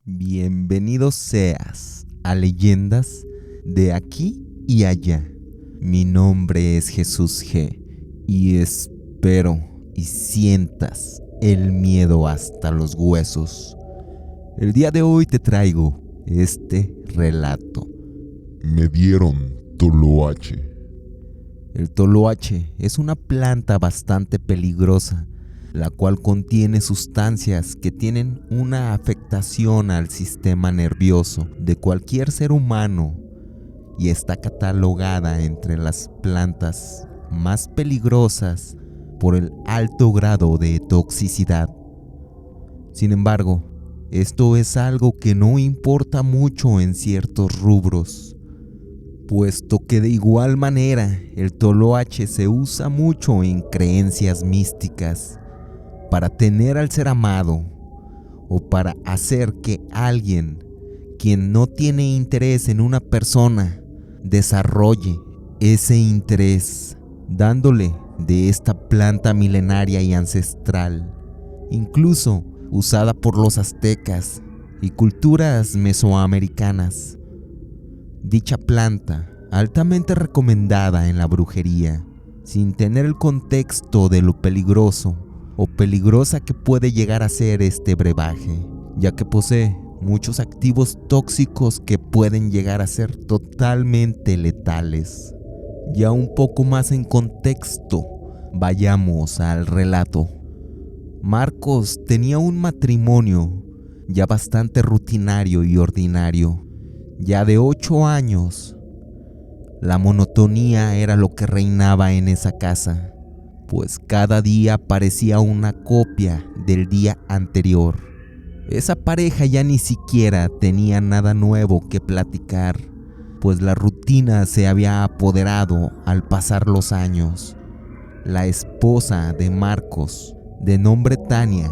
Bienvenido seas a Leyendas de aquí y allá. Mi nombre es Jesús G y espero y sientas el miedo hasta los huesos. El día de hoy te traigo este relato. Me dieron toloache. El toloache es una planta bastante peligrosa, la cual contiene sustancias que tienen una afectación al sistema nervioso de cualquier ser humano y está catalogada entre las plantas más peligrosas por el alto grado de toxicidad. Sin embargo, esto es algo que no importa mucho en ciertos rubros, puesto que de igual manera el toloache se usa mucho en creencias místicas para tener al ser amado o para hacer que alguien quien no tiene interés en una persona desarrolle ese interés, dándole de esta planta milenaria y ancestral, incluso usada por los aztecas y culturas mesoamericanas. Dicha planta, altamente recomendada en la brujería, sin tener el contexto de lo peligroso o peligrosa que puede llegar a ser este brebaje, ya que posee muchos activos tóxicos que pueden llegar a ser totalmente letales. Ya un poco más en contexto, vayamos al relato. Marcos tenía un matrimonio ya bastante rutinario y ordinario, ya de 8 años. La monotonía era lo que reinaba en esa casa, pues cada día parecía una copia del día anterior. Esa pareja ya ni siquiera tenía nada nuevo que platicar, pues la rutina se había apoderado al pasar los años. La esposa de Marcos, de nombre Tania,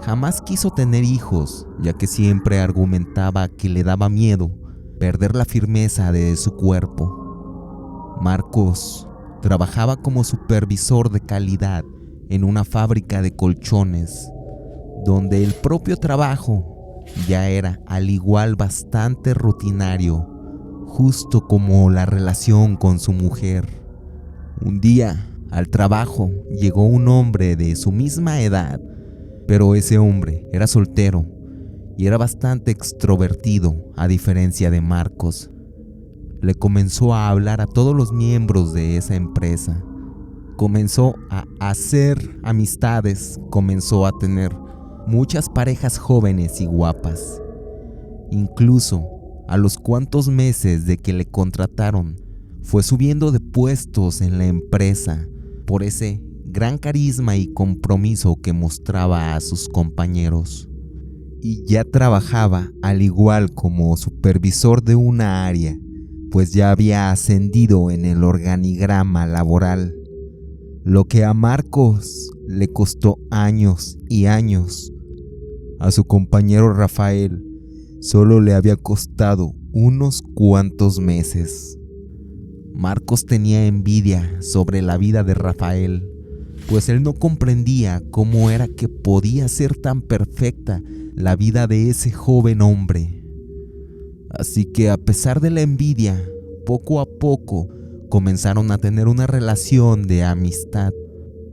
jamás quiso tener hijos, ya que siempre argumentaba que le daba miedo perder la firmeza de su cuerpo. Marcos trabajaba como supervisor de calidad en una fábrica de colchones, donde el propio trabajo ya era al igual bastante rutinario, justo como la relación con su mujer. Un día, al trabajo, llegó un hombre de su misma edad, pero ese hombre era soltero y era bastante extrovertido, a diferencia de Marcos. Le comenzó a hablar a todos los miembros de esa empresa. Comenzó a hacer amistades, comenzó a tener muchas parejas jóvenes y guapas. Incluso, a los cuantos meses de que le contrataron, fue subiendo de puestos en la empresa por ese gran carisma y compromiso que mostraba a sus compañeros. Y ya trabajaba al igual como supervisor de una área, pues ya había ascendido en el organigrama laboral, lo que a Marcos le costó años y años. A su compañero Rafael solo le había costado unos cuantos meses. Marcos tenía envidia sobre la vida de Rafael, pues él no comprendía cómo era que podía ser tan perfecta la vida de ese joven hombre. Así que a pesar de la envidia, poco a poco comenzaron a tener una relación de amistad,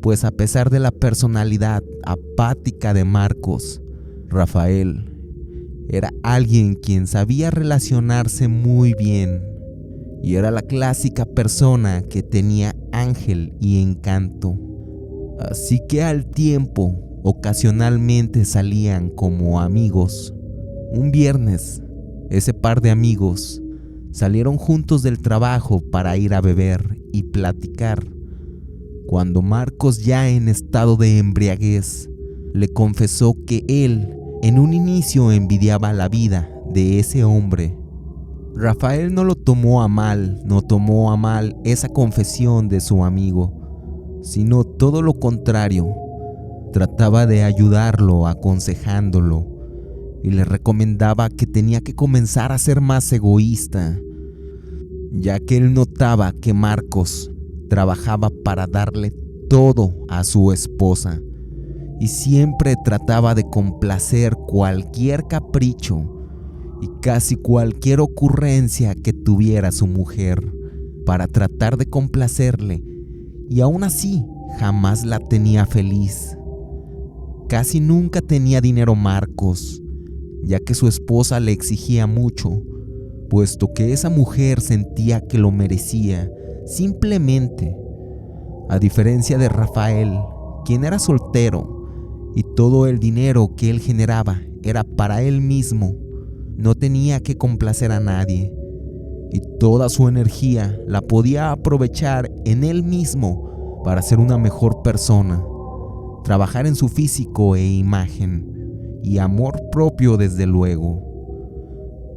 pues a pesar de la personalidad apática de Marcos, Rafael era alguien quien sabía relacionarse muy bien y era la clásica persona que tenía ángel y encanto. Así que al tiempo, ocasionalmente salían como amigos. Un viernes, ese par de amigos salieron juntos del trabajo para ir a beber y platicar, cuando Marcos, ya en estado de embriaguez, le confesó que él en un inicio envidiaba la vida de ese hombre. Rafael no lo tomó a mal, no tomó a mal esa confesión de su amigo, sino todo lo contrario. Trataba de ayudarlo aconsejándolo y le recomendaba que tenía que comenzar a ser más egoísta, ya que él notaba que Marcos trabajaba para darle todo a su esposa y siempre trataba de complacer cualquier capricho y casi cualquier ocurrencia que tuviera su mujer para tratar de complacerle, y aún así jamás la tenía feliz. Casi nunca tenía dinero Marcos, ya que su esposa le exigía mucho, puesto que esa mujer sentía que lo merecía simplemente. A diferencia de Rafael, quien era soltero y todo el dinero que él generaba era para él mismo, no tenía que complacer a nadie y toda su energía la podía aprovechar en él mismo para ser una mejor persona, trabajar en su físico e imagen y amor propio, desde luego,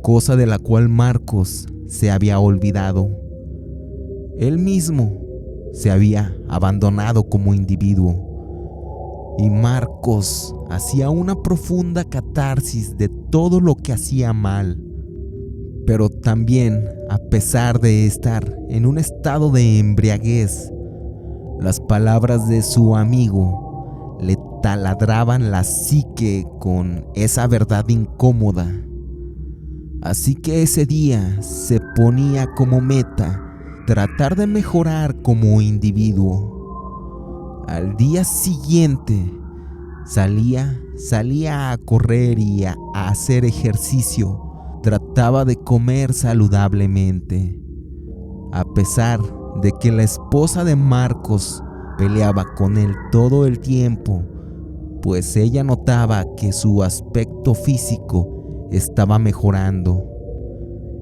cosa de la cual Marcos se había olvidado. Él mismo se había abandonado como individuo y Marcos hacía una profunda catarsis de todo lo que hacía mal. Pero también, a pesar de estar en un estado de embriaguez, las palabras de su amigo le taladraban la psique con esa verdad incómoda. Así que ese día se ponía como meta tratar de mejorar como individuo. Al día siguiente salía a correr y a hacer ejercicio. Trataba de comer saludablemente. A pesar de que la esposa de Marcos peleaba con él todo el tiempo, pues ella notaba que su aspecto físico estaba mejorando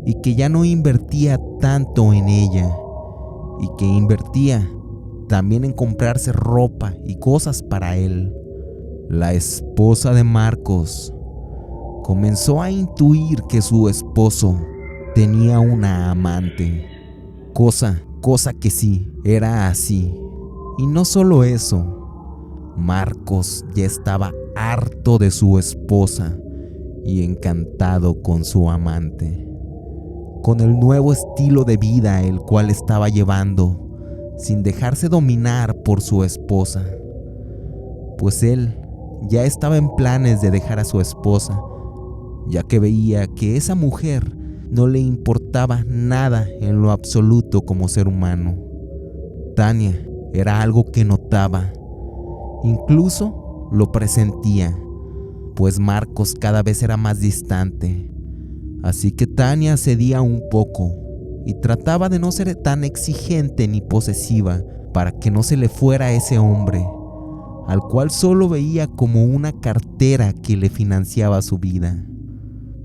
y que ya no invertía tanto en ella, y que invertía también en comprarse ropa y cosas para él. La esposa de Marcos comenzó a intuir que su esposo tenía una amante, cosa que sí, era así. Y no solo eso, Marcos ya estaba harto de su esposa y encantado con su amante, con el nuevo estilo de vida el cual estaba llevando, sin dejarse dominar por su esposa, pues él ya estaba en planes de dejar a su esposa, ya que veía que esa mujer no le importaba nada en lo absoluto como ser humano. Tania era algo que notaba, incluso lo presentía, pues Marcos cada vez era más distante. Así que Tania cedía un poco y trataba de no ser tan exigente ni posesiva para que no se le fuera ese hombre, al cual solo veía como una cartera que le financiaba su vida.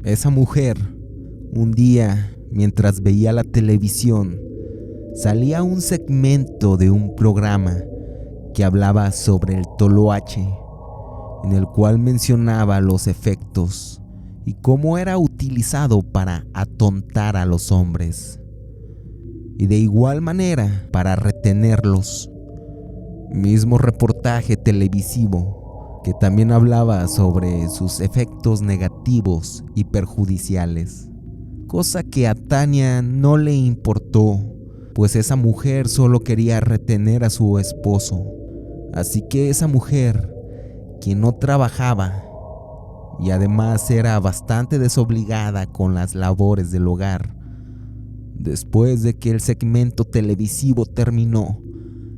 Esa mujer, un día, mientras veía la televisión, salía un segmento de un programa que hablaba sobre el toloache, en el cual mencionaba los efectos y cómo era utilizado para atontar a los hombres, y de igual manera para retenerlos. Mismo reportaje televisivo que también hablaba sobre sus efectos negativos y perjudiciales, cosa que a Tania no le importó, pues esa mujer solo quería retener a su esposo. Así que esa mujer, quien no trabajaba y además era bastante desobligada con las labores del hogar, después de que el segmento televisivo terminó,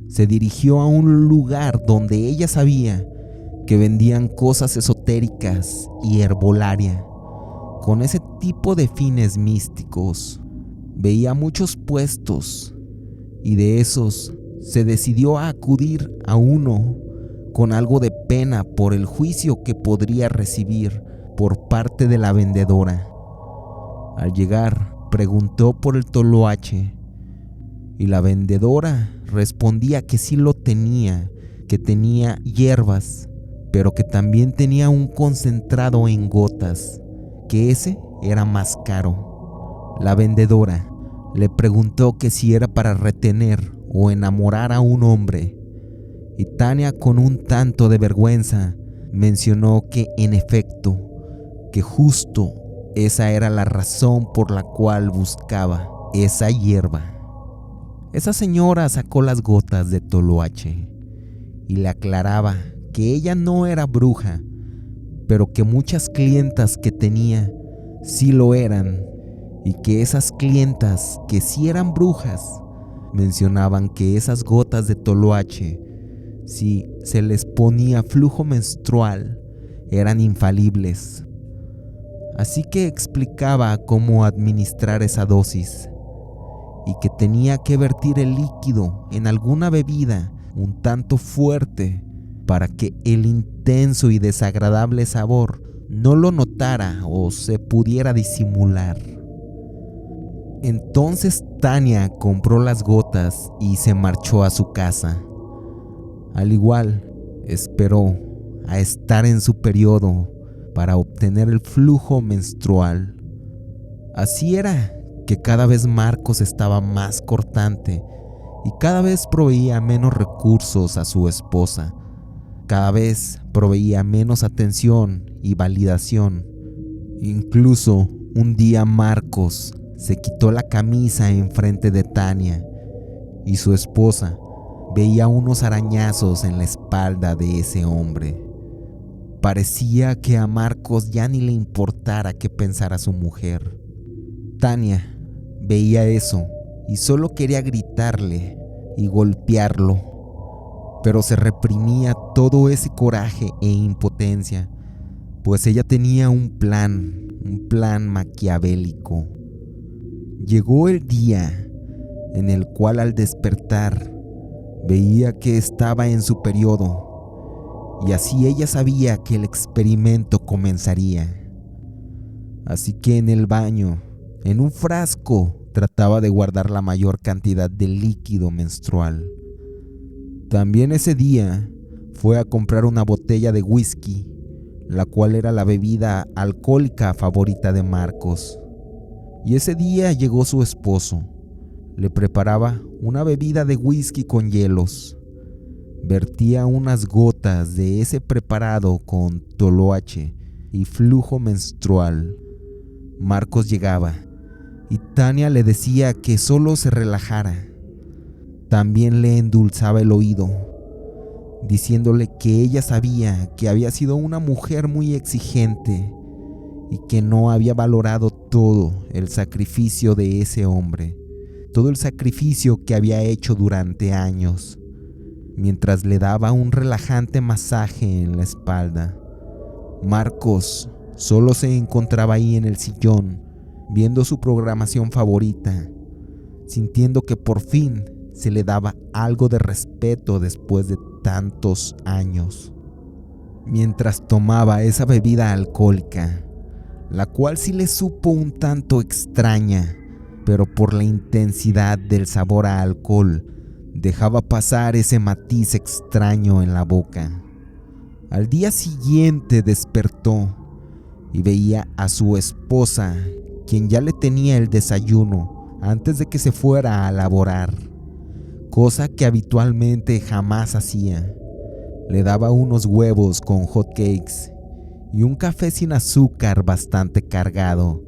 se dirigió a un lugar donde ella sabía que vendían cosas esotéricas y herbolaria, con ese tipo de fines místicos. Veía muchos puestos y de esos se decidió a acudir a uno con algo de pena por el juicio que podría recibir por parte de la vendedora. Al llegar, preguntó por el toloache y la vendedora respondía que sí lo tenía, que tenía hierbas, pero que también tenía un concentrado en gotas, que ese era más caro. La vendedora le preguntó que si era para retener o enamorar a un hombre, y Tania, con un tanto de vergüenza, mencionó que en efecto, que justo esa era la razón por la cual buscaba esa hierba. Esa señora sacó las gotas de toloache y le aclaraba que ella no era bruja, pero que muchas clientas que tenía sí lo eran, y que esas clientas que sí eran brujas mencionaban que esas gotas de toloache, si se les ponía flujo menstrual, eran infalibles. Así que explicaba cómo administrar esa dosis y que tenía que vertir el líquido en alguna bebida un tanto fuerte para que el intenso y desagradable sabor no lo notara o se pudiera disimular. Entonces Tania compró las gotas y se marchó a su casa. Al igual, esperó a estar en su periodo para obtener el flujo menstrual. Así era que cada vez Marcos estaba más cortante y cada vez proveía menos recursos a su esposa. Cada vez proveía menos atención y validación. Incluso un día Marcos se quitó la camisa enfrente de Tania y su esposa veía unos arañazos en la espalda de ese hombre. Parecía que a Marcos ya ni le importara qué pensara su mujer. Tania veía eso y solo quería gritarle y golpearlo, pero se reprimía todo ese coraje e impotencia, pues ella tenía un plan maquiavélico. Llegó el día en el cual al despertar veía que estaba en su periodo, y así ella sabía que el experimento comenzaría. Así que en el baño, en un frasco, trataba de guardar la mayor cantidad de líquido menstrual. También ese día fue a comprar una botella de whisky, la cual era la bebida alcohólica favorita de Marcos. Y ese día llegó su esposo. Le preparaba una bebida de whisky con hielos. Vertía unas gotas de ese preparado con toloache y flujo menstrual. Marcos llegaba y Tania le decía que solo se relajara. También le endulzaba el oído, diciéndole que ella sabía que había sido una mujer muy exigente y que no había valorado todo el sacrificio de ese hombre, todo el sacrificio que había hecho durante años, mientras le daba un relajante masaje en la espalda. Marcos solo se encontraba ahí en el sillón, viendo su programación favorita, sintiendo que por fin se le daba algo de respeto después de tantos años. Mientras tomaba esa bebida alcohólica, la cual sí le supo un tanto extraña, pero por la intensidad del sabor a alcohol, dejaba pasar ese matiz extraño en la boca. Al día siguiente despertó y veía a su esposa, quien ya le tenía el desayuno antes de que se fuera a laborar, cosa que habitualmente jamás hacía. Le daba unos huevos con hot cakes y un café sin azúcar bastante cargado,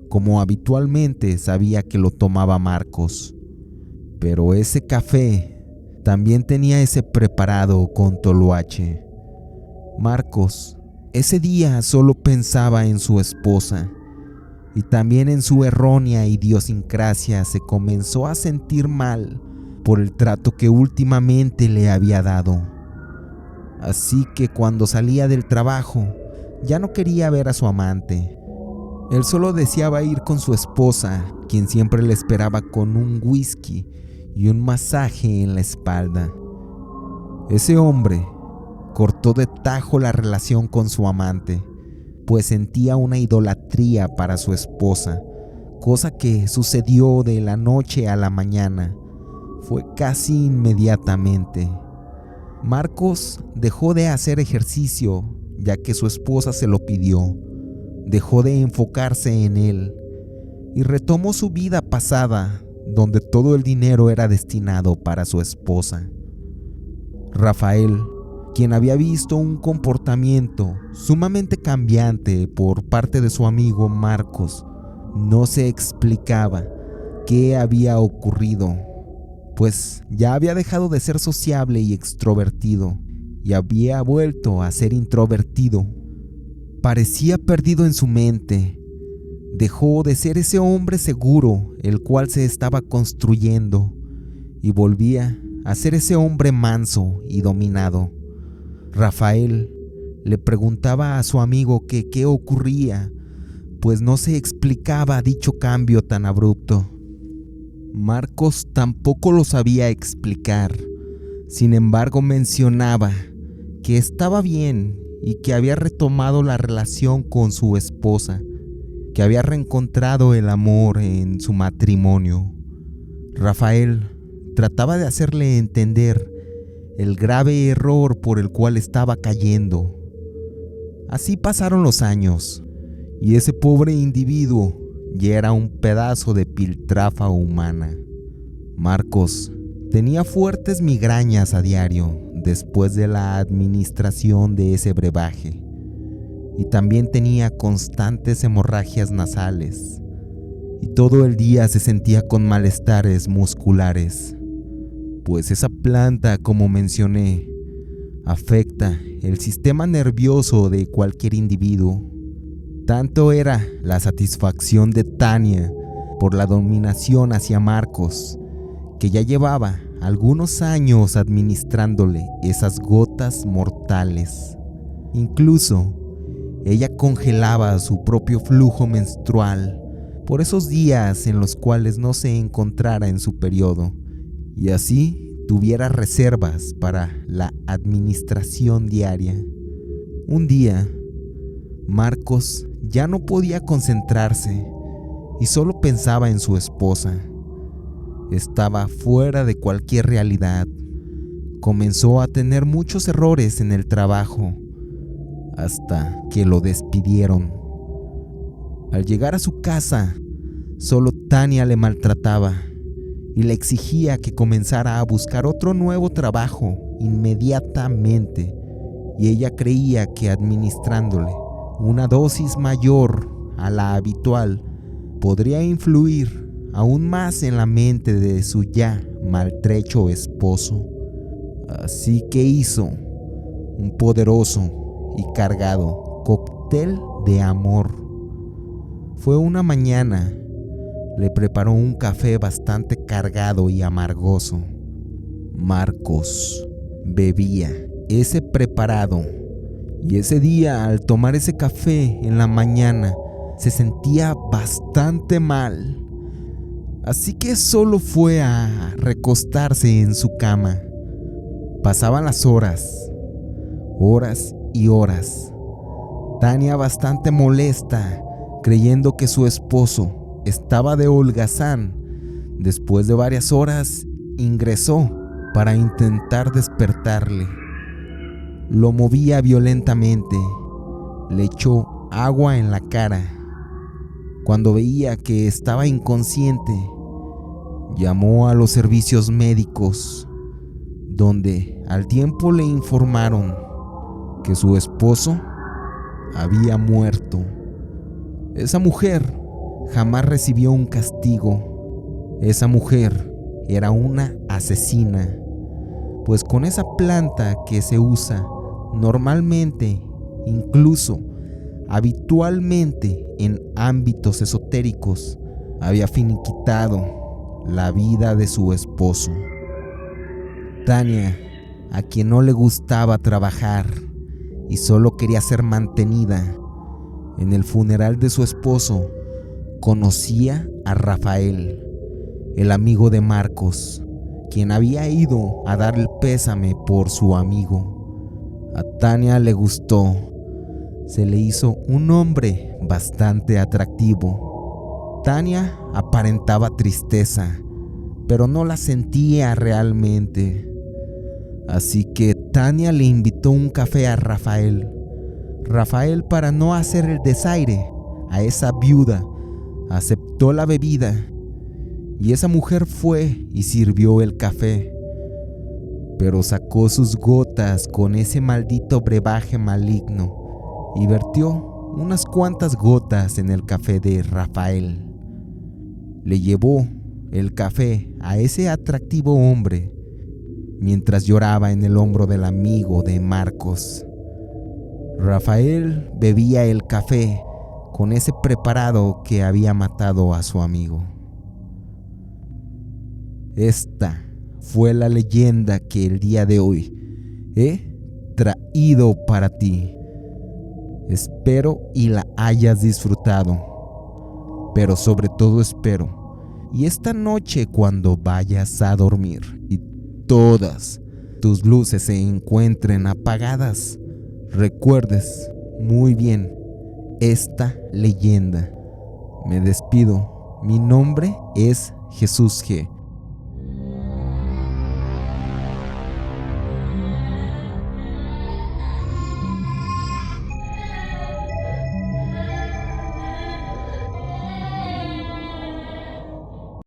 como habitualmente sabía que lo tomaba Marcos. Pero ese café también tenía ese preparado con toloache. Marcos ese día solo pensaba en su esposa, y también en su errónea idiosincrasia se comenzó a sentir mal por el trato que últimamente le había dado. Así que cuando salía del trabajo, ya no quería ver a su amante. Él solo deseaba ir con su esposa, quien siempre le esperaba con un whisky y un masaje en la espalda. Ese hombre cortó de tajo la relación con su amante, pues sentía una idolatría para su esposa, cosa que sucedió de la noche a la mañana. Fue casi inmediatamente. Marcos dejó de hacer ejercicio, ya que su esposa se lo pidió. Dejó de enfocarse en él y retomó su vida pasada, donde todo el dinero era destinado para su esposa. Rafael, quien había visto un comportamiento sumamente cambiante por parte de su amigo Marcos, no se explicaba qué había ocurrido, pues ya había dejado de ser sociable y extrovertido, y había vuelto a ser introvertido. Parecía perdido en su mente. Dejó de ser ese hombre seguro el cual se estaba construyendo y volvía a ser ese hombre manso y dominado. Rafael le preguntaba a su amigo que qué ocurría, pues no se explicaba dicho cambio tan abrupto. Marcos tampoco lo sabía explicar. Sin embargo, mencionaba que estaba bien y que había retomado la relación con su esposa, que había reencontrado el amor en su matrimonio. Rafael trataba de hacerle entender el grave error por el cual estaba cayendo. Así pasaron los años, y ese pobre individuo ya era un pedazo de piltrafa humana. Marcos tenía fuertes migrañas a diario después de la administración de ese brebaje, y también tenía constantes hemorragias nasales, y todo el día se sentía con malestares musculares, pues esa planta, como mencioné, afecta el sistema nervioso de cualquier individuo. Tanto era la satisfacción de Tania por la dominación hacia Marcos, que ya llevaba algunos años administrándole esas gotas mortales. Incluso, ella congelaba su propio flujo menstrual por esos días en los cuales no se encontrara en su periodo, y así tuviera reservas para la administración diaria. Un día, Marcos ya no podía concentrarse y solo pensaba en su esposa. Estaba fuera de cualquier realidad. Comenzó a tener muchos errores en el trabajo, hasta que lo despidieron. Al llegar a su casa, solo Tania le maltrataba y le exigía que comenzara a buscar otro nuevo trabajo inmediatamente, y ella creía que administrándole una dosis mayor a la habitual podría influir aún más en la mente de su ya maltrecho esposo. Así que hizo un poderoso y cargado cóctel de amor. Fue una mañana, le preparó un café bastante cargado y amargoso. Marcos bebía ese preparado, y ese día, al tomar ese café en la mañana, se sentía bastante mal. Así que solo fue a recostarse en su cama. Pasaban las horas y horas. Tania, bastante molesta, creyendo que su esposo estaba de holgazán, después de varias horas, ingresó para intentar despertarle. Lo movía violentamente, le echó agua en la cara. Cuando veía que estaba inconsciente, llamó a los servicios médicos, donde al tiempo le informaron que su esposo había muerto. Esa mujer jamás recibió un castigo. Esa mujer era una asesina, pues con esa planta que se usa normalmente, incluso habitualmente en ámbitos esotéricos, había finiquitado la vida de su esposo. Tania, a quien no le gustaba trabajar y solo quería ser mantenida, en el funeral de su esposo conocía a Rafael, el amigo de Marcos, quien había ido a dar el pésame por su amigo. A Tania le gustó. Se le hizo un hombre bastante atractivo. Tania aparentaba tristeza, pero no la sentía realmente. Así que Tania le invitó un café a Rafael. Rafael, para no hacer el desaire a esa viuda, aceptó la bebida, y esa mujer fue y sirvió el café, pero sacó sus gotas con ese maldito brebaje maligno y vertió unas cuantas gotas en el café de Rafael. Le llevó el café a ese atractivo hombre mientras lloraba en el hombro del amigo de Marcos. Rafael bebía el café con ese preparado que había matado a su amigo. Esta fue la leyenda que el día de hoy he traído para ti. Espero y la hayas disfrutado, pero sobre todo espero, y esta noche cuando vayas a dormir y todas tus luces se encuentren apagadas, recuerdes muy bien esta leyenda. Me despido. Mi nombre es Jesús G.